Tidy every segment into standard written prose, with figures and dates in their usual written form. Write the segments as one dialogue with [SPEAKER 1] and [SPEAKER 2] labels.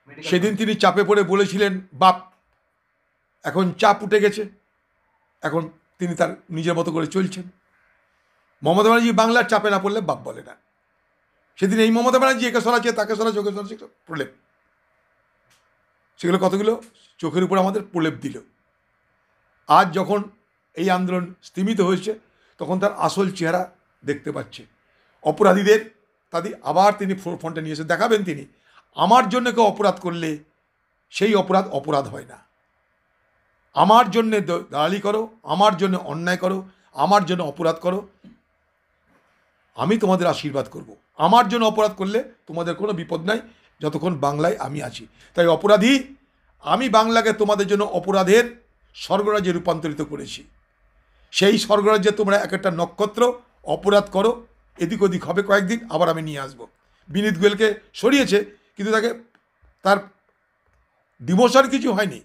[SPEAKER 1] সেদিন তিনি চাপে পড়ে বলেছিলেন বাপ, এখন চাপ উঠে গেছে, এখন তিনি তার নিজের মতো করে চলছেন। মমতা ব্যানার্জি বাংলার চাপে না পড়লে বাপ বলে না। সেদিন এই মমতা ব্যানার্জি একে সরাচ্ছে, তাকে সরাচ্ছে, ওকে সরাচ্ছে, প্রলেপ, সেগুলো কতগুলো চোখের উপর আমাদের প্রলেপ দিল। আজ যখন এই আন্দোলন স্তিমিত হয়েছে, তখন তার আসল চেহারা দেখতে পাচ্ছে। অপরাধীদের তাদের আবার তিনি ফ্রন্টে নিয়ে এসে দেখাবেন তিনি, আমার জন্য কেউ অপরাধ করলে সেই অপরাধ অপরাধ হয় না। আমার জন্যে দালালি করো, আমার জন্য অন্যায় করো, আমার জন্য অপরাধ করো, আমি তোমাদের আশীর্বাদ করব। আমার জন্য অপরাধ করলে তোমাদের কোনো বিপদ নাই, যতক্ষণ বাংলায় আমি আছি। তাই অপরাধী আমি বাংলাকে তোমাদের জন্য অপরাধের স্বর্গরাজ্যে রূপান্তরিত করেছি। সেই স্বর্গরাজ্যে তোমরা এক একটা নক্ষত্র অপরাধ করো, এদিক ওদিক হবে কয়েকদিন, আবার আমি নিয়ে আসবো। বিনীত গোয়েলকে সরিয়েছে, কিন্তু তার ডিমোশন কিছু হয়নি,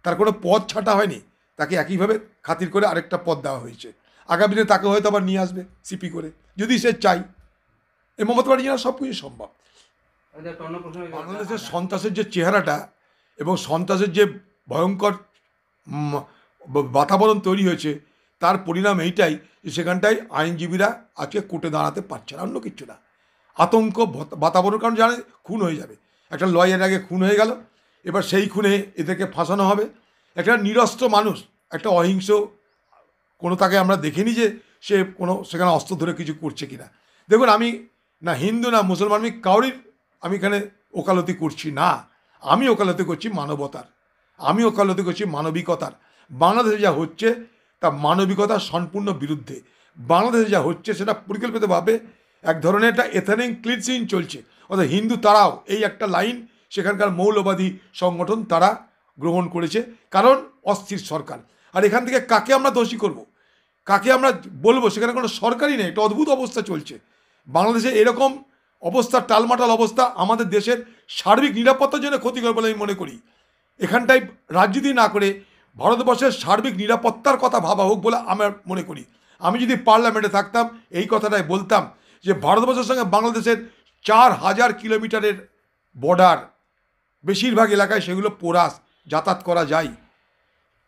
[SPEAKER 1] তার কোনো পদ ছাঁটা হয়নি, তাকে একইভাবে খাতির করে আরেকটা পদ দেওয়া হয়েছে। আগামী দিনে তাকে হয়তো আবার নিয়ে আসবে সিপি করে, যদি সে চাই। এই মমতা ব্যানার্জি সব কিছু সম্ভব। বাংলাদেশের সন্ত্রাসের যে চেহারাটা এবং সন্ত্রাসের যে ভয়ঙ্কর বাতাবরণ তৈরি হয়েছে, তার পরিণাম এইটাই যে সেখানটায় আইনজীবীরা আজকে কোর্টে দাঁড়াতে পারছে না, অন্য কিছু না। আতঙ্ক বাতাবরণ, কারণ জানে খুন হয়ে যাবে। একটা লয়ের আগে খুন হয়ে গেল, এবার সেই খুনে এদেরকে ফাঁসানো হবে। একটা নিরস্ত্র মানুষ, একটা অহিংস, কোনো তাকে আমরা দেখিনি যে সে কোনো সেখানে অস্ত্র ধরে কিছু করছে কিনা। দেখুন, আমি না হিন্দু না মুসলমান, আমি এখানে ওকালতি করছি না। আমি ওকালতি করছি মানবতার, আমি ওকালতি করছি মানবিকতার। বাংলাদেশে যা হচ্ছে তা মানবিকতার সম্পূর্ণ বিরুদ্ধে। বাংলাদেশে যা হচ্ছে সেটা পরিকল্পিতভাবে এক ধরনের একটা এথনিক ক্লিনজিং চলছে। অর্থাৎ হিন্দু তারাও এই একটা লাইন সেখানকার মৌলবাদী সংগঠন তারা গ্রহণ করেছে, কারণ অস্থির সরকার। আর এখান থেকে কাকে আমরা দোষী করব, কাকে আমরা বলবো? সেখানে কোনো সরকারই নেই, একটা অদ্ভুত অবস্থা চলছে বাংলাদেশে। এরকম অবস্থা, টালমাটাল অবস্থা আমাদের দেশের সার্বিক নিরাপত্তার জন্য ক্ষতিকর বলে আমি মনে করি। এখানটায় রাজনীতি না করে ভারতবর্ষের সার্বিক নিরাপত্তার কথা ভাবা হোক বলে আমার মনে করি। আমি যদি পার্লামেন্টে থাকতাম এই কথাটাই বলতাম যে ভারতবর্ষের সঙ্গে বাংলাদেশের 4000 কিলোমিটারের বর্ডার, বেশিরভাগ এলাকায় সেগুলো পোরাস, যাতায়াত করা যায়।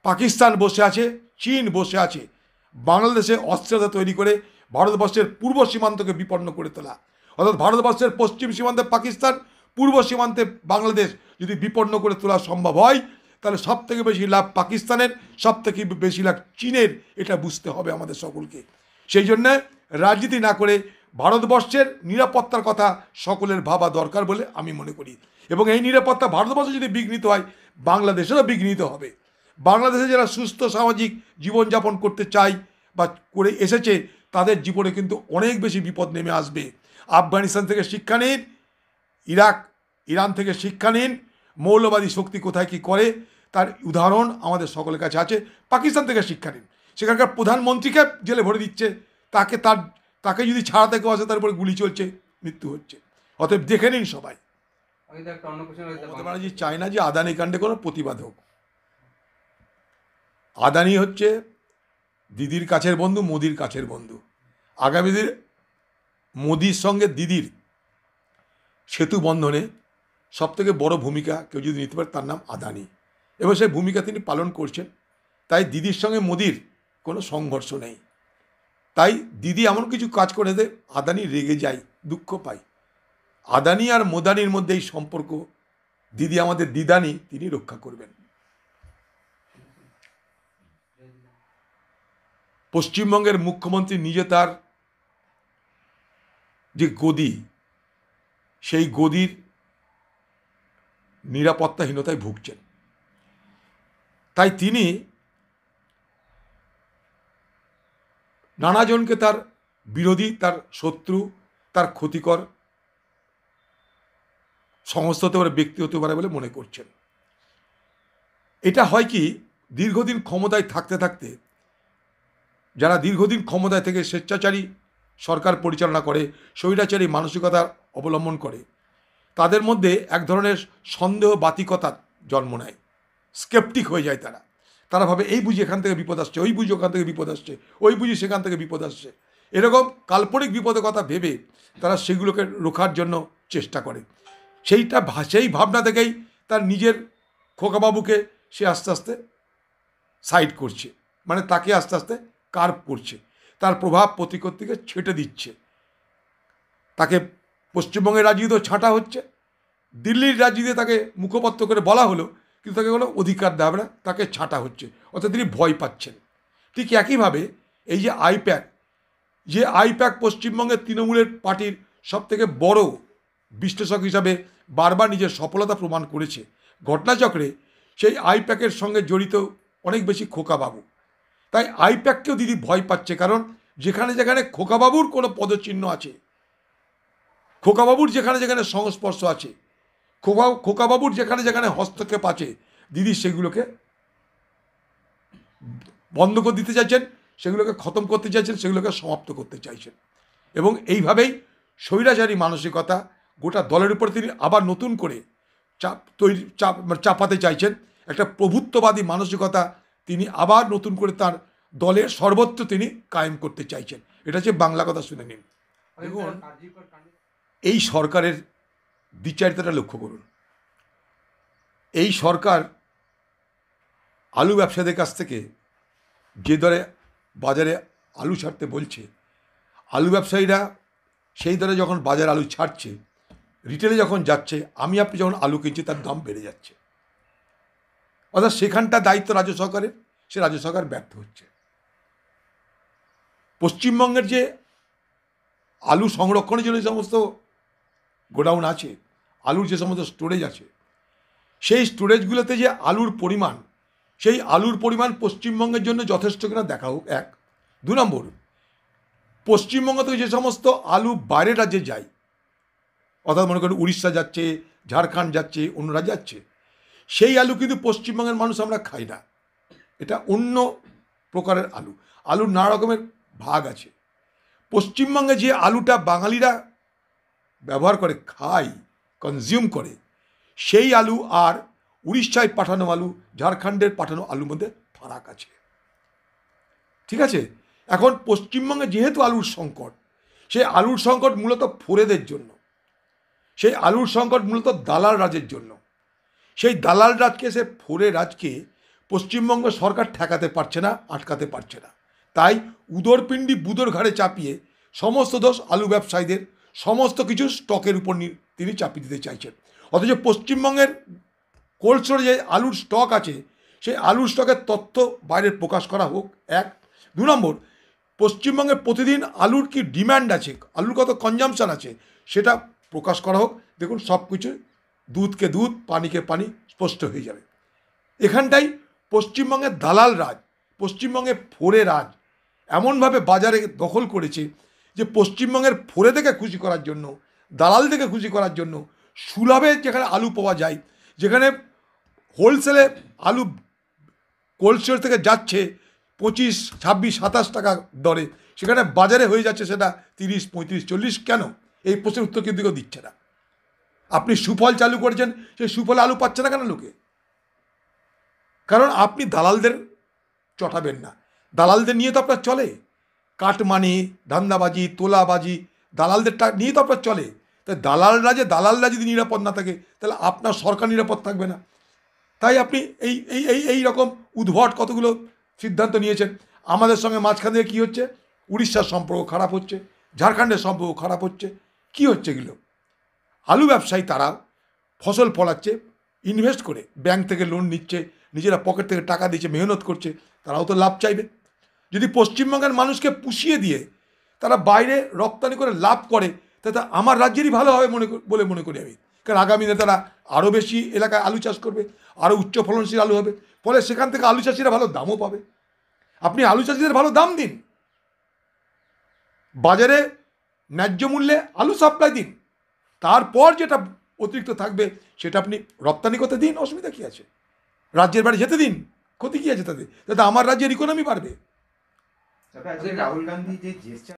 [SPEAKER 1] পাকিস্তান বসে আছে, চীন বসে আছে, বাংলাদেশে অস্থিরতা তৈরি করে ভারতবর্ষের পূর্ব সীমান্তকে বিপন্ন করে তোলা। অর্থাৎ ভারতবর্ষের পশ্চিম সীমান্তে পাকিস্তান, পূর্ব সীমান্তে বাংলাদেশ যদি বিপন্ন করে তোলা সম্ভব হয়, তাহলে সব থেকে বেশি লাভ পাকিস্তানের, সব থেকে বেশি লাভ চীনের, এটা বুঝতে হবে আমাদের সকলকে। সেই জন্যে রাজনীতি না করে ভারতবর্ষের নিরাপত্তার কথা সকলের ভাবা দরকার বলে আমি মনে করি। এবং এই নিরাপত্তা ভারতবর্ষে যদি বিঘ্নিত হয়, বাংলাদেশেরও বিঘ্নিত হবে। বাংলাদেশে যারা সুস্থ সামাজিক জীবনযাপন করতে চায় বা করে এসেছে, তাদের জীবনে কিন্তু অনেক বেশি বিপদ নেমে আসবে। আফগানিস্তান থেকে শিক্ষা নিন, ইরান থেকে শিক্ষা নিন, মৌলবাদী শক্তি কোথায় কী করে তার উদাহরণ আমাদের সকলের কাছে আছে। পাকিস্তান থেকে শিক্ষা নিন, সেখানকার প্রধানমন্ত্রীকে জেলে ভরে দিচ্ছে, তাকে যদি ছাড়াতে কেউ আসে তার উপরে গুলি চলছে, মৃত্যু হচ্ছে। অতএব দেখে নিন সবাই। মমতা ব্যানার্জি চায় না যে আদানি কাণ্ডে কোনো প্রতিবাদ হোক। আদানি হচ্ছে দিদির কাছের বন্ধু, মোদির কাছের বন্ধু। আগামী দিন মোদির সঙ্গে দিদির সেতু বন্ধনে সবথেকে বড় ভূমিকা কেউ যদি নিতে পারে তার নাম আদানি, এবং সেই ভূমিকা তিনি পালন করছেন। তাই দিদির সঙ্গে মোদির কোনো সংঘর্ষ নেই। তাই দিদি এমন কিছু কাজ করে দেয় আদানি রেগে যায়, দুঃখ পায়। আদানি আর মোদানির মধ্যে এই সম্পর্ক, দিদি আমাদের দিদানি, তিনি রক্ষা করবেন। পশ্চিমবঙ্গের মুখ্যমন্ত্রী নিজে তার যে গদি, সেই গদির নিরাপত্তাহীনতায় ভুগছেন। তাই তিনি নানাজনকে তার বিরোধী, তার শত্রু, তার ক্ষতিকর সংস্থা হতে পারে, ব্যক্তি হতে পারে বলে মনে করছেন। এটা হয় কি, দীর্ঘদিন ক্ষমতায় থাকতে থাকতে যারা দীর্ঘদিন ক্ষমতায় থেকে স্বেচ্ছাচারী সরকার পরিচালনা করে, স্বৈরাচারী মানসিকতা অবলম্বন করে, তাদের মধ্যে এক ধরনের সন্দেহবাতিকতা জন্ম নেয়। স্কেপটিক হয়ে যায় তারা ভাবে এই বুঝি এখান থেকে বিপদ আসছে, ওই বুঝি ওখান থেকে বিপদ আসছে, ওই বুঝি সেখান থেকে বিপদ আসছে। এরকম কাল্পনিক বিপদের কথা ভেবে তারা সেগুলোকে রোখার জন্য চেষ্টা করে। সেই ভাবনা থেকেই তার নিজের খোকাবাবুকে সে আস্তে আস্তে সাইড করছে, মানে তাকে আস্তে আস্তে কার্ভ করছে, তার প্রভাব প্রতিপত্তিকে ছেটে দিচ্ছে। তাকে পশ্চিমবঙ্গের রাজনীতিতেও ছাঁটা হচ্ছে, দিল্লির রাজনীতিতে তাকে মুখপত্র করে বলা হলো, কিন্তু তাকে কোনো অধিকার দেওয়া হবে না, তাকে ছাঁটা হচ্ছে, অর্থাৎ তিনি ভয় পাচ্ছেন। ঠিক একইভাবে এই যে আইপ্যাক পশ্চিমবঙ্গের তৃণমূলের পার্টির সবথেকে বড় বিশ্লেষক হিসাবে বারবার নিজের সফলতা প্রমাণ করেছে, ঘটনাচক্রে সেই আইপ্যাকের সঙ্গে জড়িত অনেক বেশি খোকাবাবু। তাই আইপ্যাককেও দিদি ভয় পাচ্ছে, কারণ যেখানে যেখানে খোকাবাবুর কোনো পদচিহ্ন আছে, খোকাবাবুর যেখানে যেখানে সংস্পর্শ আছে, খোকাবাবুর যেখানে যেখানে হস্তক্ষেপ আছে, দিদি সেগুলোকে বন্ধ করে দিতে চাইছেন, সেগুলোকে খতম করতে চাইছেন, সেগুলোকে সমাপ্ত করতে চাইছেন। এবং এইভাবেই স্বৈরাচারী মানসিকতা গোটা দলের উপরে তিনি আবার নতুন করে চাপাতে চাইছেন। একটা প্রভুত্ববাদী মানসিকতা তিনি আবার নতুন করে তার দলের সর্বত্র তিনি কায়েম করতে চাইছেন। এটা হচ্ছে বাংলা কথা, শুনে নিন। দেখুন, এই সরকারের দ্বিচারিতাটা লক্ষ্য করুন। এই সরকার আলু ব্যবসায়ীদের কাছ থেকে যে দরে বাজারে আলু ছাড়তে বলছে, আলু ব্যবসায়ীরা সেই দরে যখন বাজারে আলু ছাড়ছে, রিটেলে যখন যাচ্ছে, আপনি যখন আলু কিনছি তার দাম বেড়ে যাচ্ছে। অর্থাৎ সেখানটা দায়িত্ব রাজ্য সরকারের, সে রাজ্য সরকার ব্যর্থ হচ্ছে। পশ্চিমবঙ্গের যে আলু সংরক্ষণের জন্য যে সমস্ত গোডাউন আছে, আলুর যে সমস্ত স্টোরেজ আছে, সেই স্টোরেজগুলোতে যে আলুর পরিমাণ, সেই আলুর পরিমাণ পশ্চিমবঙ্গের জন্য যথেষ্ট কিনা দেখা হোক, এক। 2 নম্বর, পশ্চিমবঙ্গ থেকে যে সমস্ত আলু বাইরের রাজ্যে যায়, অর্থাৎ মনে করেন উড়িষ্যা যাচ্ছে, ঝাড়খণ্ড যাচ্ছে, অন্য রাজ্যে যাচ্ছে, সেই আলু কিন্তু পশ্চিমবঙ্গের মানুষ আমরা খাই না। এটা অন্য প্রকারের আলু। আলুর নানা রকমের ভাগ আছে। পশ্চিমবঙ্গে যে আলুটা বাঙালিরা ব্যবহার করে, খায়, কনজিউম করে, সেই আলু আর উড়িষ্যায় পাঠানো আলু, ঝাড়খণ্ডের পাঠানো আলুর মধ্যে ফারাক আছে। ঠিক আছে? এখন পশ্চিমবঙ্গে যেহেতু আলুর সংকট, সেই আলুর সংকট মূলত ফোরেদের জন্য, সেই আলুর সংকট মূলত দালাল রাজের জন্য। সেই দালাল রাজকে, সে ফোরে রাজকে পশ্চিমবঙ্গ সরকার ঠেকাতে পারছে না, আটকাতে পারছে না। তাই উদরপিণ্ডি বুদোর ঘাড়ে চাপিয়ে সমস্ত দোষ আলু ব্যবসায়ীদের, সমস্ত কিছু স্টকের উপর তিনি চাপিয়ে দিতে চাইছেন। অথচ পশ্চিমবঙ্গের কোল্ড স্টোরেজে আলুর স্টক আছে, সেই আলুর স্টকের তথ্য বাইরে প্রকাশ করা হোক, এক। 2 নম্বর, পশ্চিমবঙ্গে প্রতিদিন আলুর কি ডিম্যান্ড আছে, আলুর কত কনজামশান আছে, সেটা প্রকাশ করা হোক। দেখুন, সব কিছু দুধকে দুধ, পানিকে পানি স্পষ্ট হয়ে যাবে। এখানটাই পশ্চিমবঙ্গের দালাল রাজ, পশ্চিমবঙ্গে ফোরে রাজ এমনভাবে বাজারে দখল করেছে যে পশ্চিমবঙ্গের ফোরে থেকে খুশি করার জন্য, দালাল থেকে খুশি করার জন্য, সুলভে যেখানে আলু পাওয়া যায়, যেখানে হোলসেলে আলু কোল্ড স্টোর থেকে যাচ্ছে 25, 26, 27 টাকা দরে, সেখানে বাজারে হয়ে যাচ্ছে সেটা 30, 35, 40। কেন? এই প্রশ্নের উত্তর কিন্তু কেউ দিচ্ছে না। আপনি সুফল চালু করেছেন, সেই সুফলে আলু পাচ্ছে না কেন লোকে? কারণ আপনি দালালদের চটাবেন না। দালালদের নিয়ে তো আপনার চলে, কাটমানি, ধান্দাবাজি, তোলাবাজি, দালালদের নিয়ে তো আপনার চলে। তাই দালালরা যদি নিরাপদ না থাকে, তাহলে আপনার সরকার নিরাপদ থাকবে না। তাই আপনি এই এই এই এই রকম উদ্ভট কতগুলো সিদ্ধান্ত নিয়েছেন। আমাদের সঙ্গে মাঝখান থেকে কী হচ্ছে? উড়িষ্যার সম্পর্ক খারাপ হচ্ছে, ঝাড়খণ্ডের সম্পর্ক খারাপ হচ্ছে। কি হচ্ছে এগুলো? আলু ব্যবসায়ী তারা ফসল ফলাচ্ছে, ইনভেস্ট করে ব্যাংক থেকে লোন নিচ্ছে, নিজেরা পকেট থেকে টাকা দিচ্ছে, মেহনত করছে, তারাও তো লাভ চাইবে। যদি পশ্চিমবঙ্গের মানুষকে পুষিয়ে দিয়ে তারা বাইরে রপ্তানি করে লাভ করে, তাতে আমার রাজ্যেরই ভালো হবে বলে মনে করি আমি। কারণ আগামী দিনে তারা আরও বেশি এলাকায় আলু চাষ করবে, আরও উচ্চ ফলনশীল আলু হবে, ফলে সেখান থেকে আলু চাষিরা ভালো দামও পাবে। আপনি আলু চাষিদের ভালো দাম দিন, বাজারে ন্যায্য মূল্যে আলু সাপ্লাই দিন, তারপর যেটা অতিরিক্ত থাকবে সেটা আপনি রপ্তানি করতে দিন, অসুবিধা কী আছে? রাজ্যের বাড়ি যেতে দিন, ক্ষতি কী আছে তাতে? যাতে আমার রাজ্যের ইকোনমি বাড়বে।
[SPEAKER 2] রাহুল গান্ধী যে